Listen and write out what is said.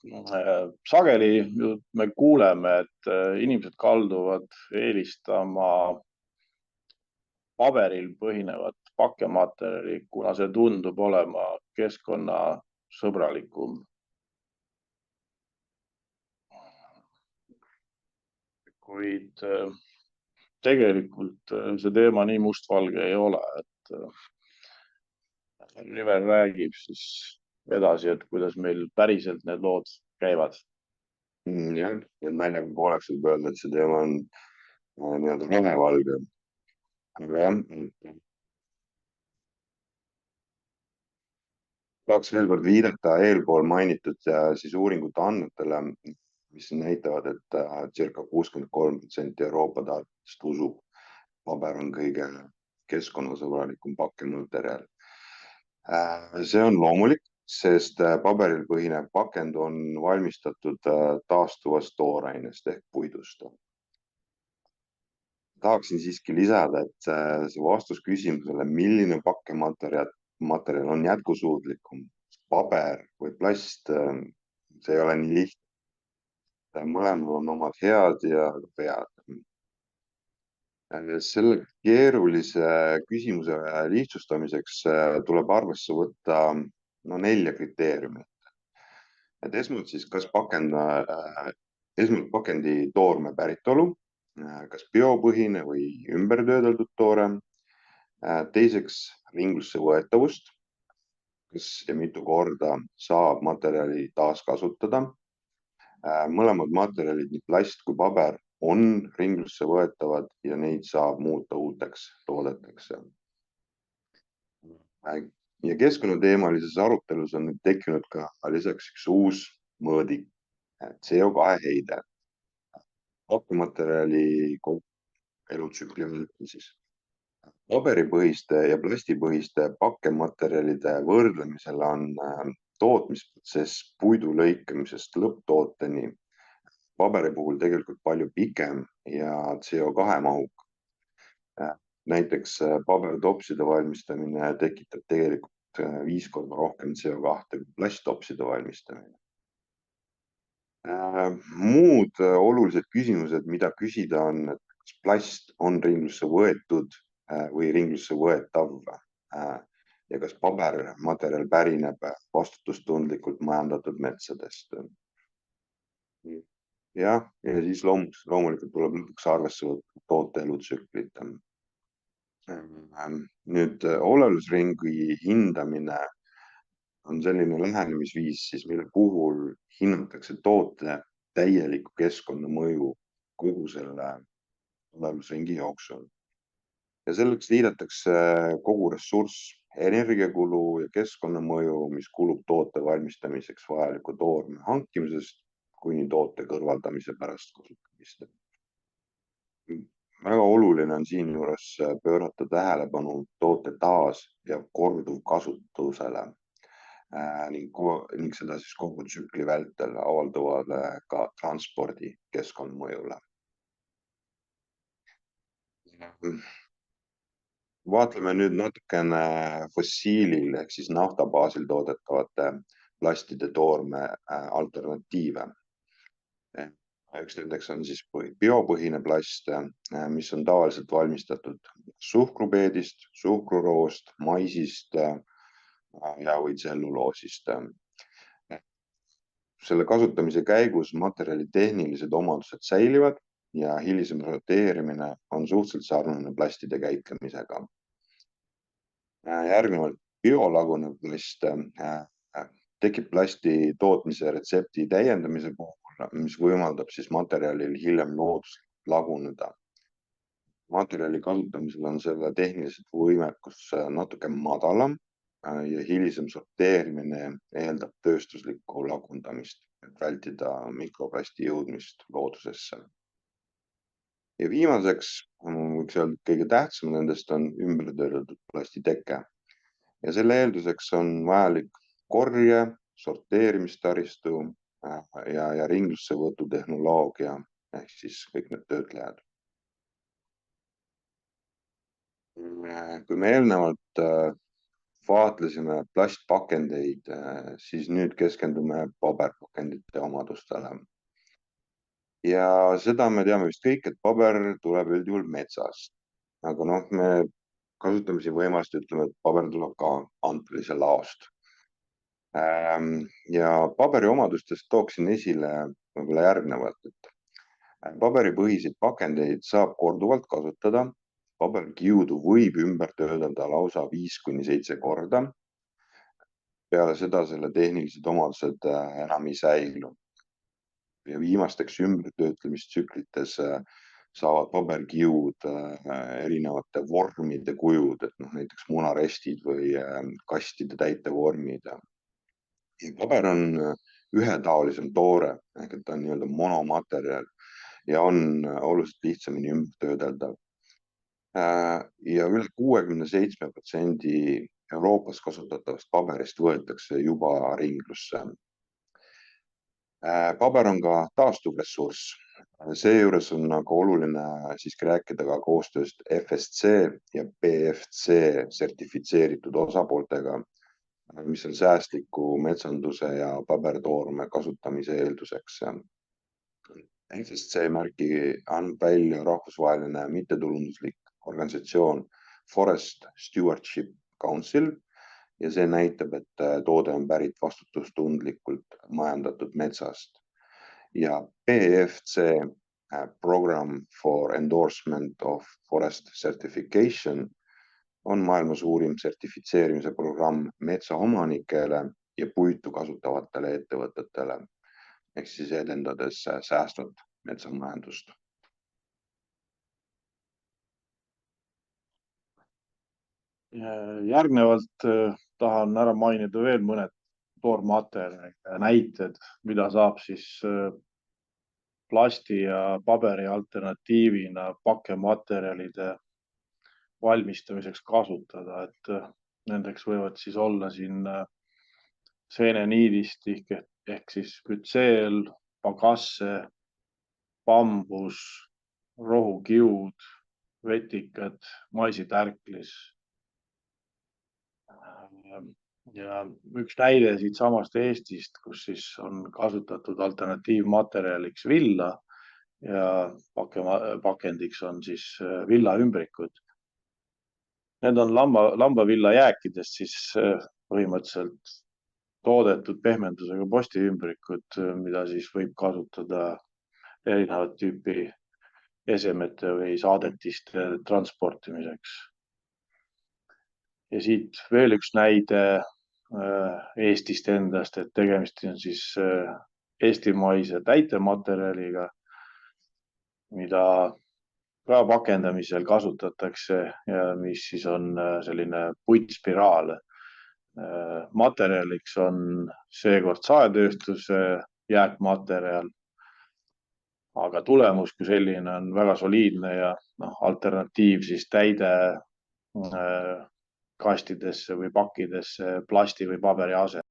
Sageli me kuuleme, et inimesed kalduvad eelistama paberil põhinevat pakkematerjali, kuna see tundub olema keskkonnasõbralikum. Kuid tegelikult see teema nii mustvalge ei ole, et River räägib siis edasi, et kuidas meil päriselt need lood käivad. Jah, et naljaga pooleks võib öelda, et see teema on nii-öelda rohevalge. Aga jah, tahaks veel kord viidata eelpool mainitud siis uuringute andmetele, mis näitavad, et circa 63% Euroopa tarbijatest usub, paber on kõige keskkonnasõbralikum pakkematerjal. See on loomulik, sest paberil põhinev pakend on valmistatud taastuvast toorainest ehk puidust. Tahaksin siiski lisada, et see vastus küsimusele, milline pakkematerjal on jätkusuutlikum, paber või plast, see ei ole nii lihtne. Mõlemal on omad head ja vead. Selle keerulise küsimuse lihtsustamiseks tuleb arvesse võtta 4 kriteeriumit. Et esmalt siis, kas pakendi toorme päritolu, kas biopõhine või ümbertöödeldud toore. Teiseks ringlusse võetavust, kas ja mitu korda saab materjali taaskasutada. Mõlemad materjalid, nii plast kui paber, on ringlusse võetavad ja neid saab muuta uuteks toodeteks. Ja keskkonnateemalises arutelus on nüüd tekkinud ka lisaks üks uus mõõdik, CO2 heide. Pakkematerjali elutsükli siis. Paberipõhiste ja plastipõhiste pakkematerjalide võrdlemisel on tootmisprotsess puidu lõikamisest lõpptooteni paberi puhul tegelikult palju pikem ja CO2 mahuk. Näiteks pabertopside valmistamine tekitab tegelikult 5 korda rohkem CO2 kui plasttopside valmistamine. Muud olulised küsimused, mida küsida on, et kas plast on ringlusse võetud või ringlusse võetav ja kas pabermaterjal pärineb vastutustundlikult majandatud metsadest. Ja siis loomulikult tuleb lõpuks arvesse võtta toote elutsüklit. Nüüd olelusringi hindamine on selline lähenemisviis, siis mille puhul hinnatakse toote täielikku keskkonnamõju kogu selle olelusringi jooksul. Ja selleks liidetakse kogu ressurss, energiakulu ja keskkonnamõju, mis kulub toote valmistamiseks vajaliku toorme hankimisest kuni toote kõrvaldamise pärast kasutamist. Väga oluline on siinjuures pöörata tähelepanu toote taas- ja korduvkasutusele ning seda siis kogu tsükli vältel avalduvale ka transpordi keskkonnamõjule. Vaatleme nüüd natukene fossiilil ehk siis nafta baasil toodetavate plastide toorme alternatiive. Üks nendeks on siis biopõhine plast, mis on tavaliselt valmistatud suhkrupeedist, suhkruroost, maisist ja või tselluloosist. Selle kasutamise käigus materjali tehnilised omadused säilivad ja hilisem roteerimine on suhteliselt sarnane plastide käitlemisega. Järgnevalt biolagunev plast tekib plasti tootmise retsepti täiendamise puhul, mis võimaldab siis materjalil hiljem looduslikult laguneda. Materjali kasutamisel on selle tehniliselt võimekus natuke madalam ja hilisem sorteerimine eeldab tööstuslikku lagundamist, et vältida mikroplasti jõudmist loodusesse. Ja viimaseks, võiks öelda, kõige tähtsam nendest on ümbertöödeldud plastiteke. Ja selle eelduseks on vajalik korje, sorteerimistaristu ja ringlussevõtu tehnoloogia ehk siis kõik need töötlejad. Kui me eelnevalt vaatlesime plastpakendeid, siis nüüd keskendume paberpakendite omadustele. Ja seda me teame vist kõik, et paber tuleb üldjuhul metsast. Aga me kasutame siin võimalust, ütleme, et paber tuleb ka Antolise laost. Ja paberi omadustest tooksin esile võib-olla järgnevalt, et paberipõhiseid pakendeid saab korduvalt kasutada. Paberkiudu võib ümber töödelda lausa 5-7 korda. Peale seda selle tehnilised omadused enam ei säilu. Ja viimasteks ümbertöötlemistsüklites saavad paberkiud erinevate vormide kujud, et näiteks munarestid või kastide täitevormid. Paber on ühetaolisem toore, ehk et ta on nii-öelda monomaterjal ja on oluliselt lihtsamini ümber töödeldav. Ja üle 67% Euroopas kasutatavast paberist võetakse juba ringlusse. Paber on ka taastuv ressurss. Seejuures on aga oluline siiski rääkida ka koostööst FSC ja BFC sertifitseeritud osapooltega, mis on säästliku metsanduse ja pabertoorme kasutamise eelduseks. FSC märki on välja rahvusvaheline mittetulunduslik organisatsioon Forest Stewardship Council ja see näitab, et toode on pärit vastutustundlikult majandatud metsast. Ja BFC Program for Endorsement of Forest Certification on maailma suurim sertifitseerimise programm metsaomanikele ja puitu kasutavatele ettevõtetele, ehk siis edendades säästvat metsamajandust. Järgnevalt tahan ära mainida veel mõned toormaterjalid näited, mida saab siis plasti ja paberi alternatiivina pakkematerjalide valmistamiseks kasutada, et nendeks võivad siis olla siin seeneniidistik ehk siis bütseel, pagasse, bambus, rohukiud, vetikad, maisitärklis. Ja üks näide siit samast Eestist, kus siis on kasutatud alternatiivmaterjaliks villa ja pakendiks on siis villaümbrikud. Need on lambavilla jääkidest siis põhimõtteliselt toodetud pehmendusega postiümbrikud, mida siis võib kasutada erinevat tüüpi esemete või saadetiste transportimiseks. Ja siit veel üks näide Eestist endast, et tegemist on siis eestimaise täitematerjaliga, mida ka pakendamisel kasutatakse ja mis siis on selline puitspiraal. Materjaliks on seekord saetööstuse jääkmaterjal, aga tulemus kui selline on väga soliidne ja alternatiiv siis täide kastidesse või pakkidesse plasti või paberi asemel.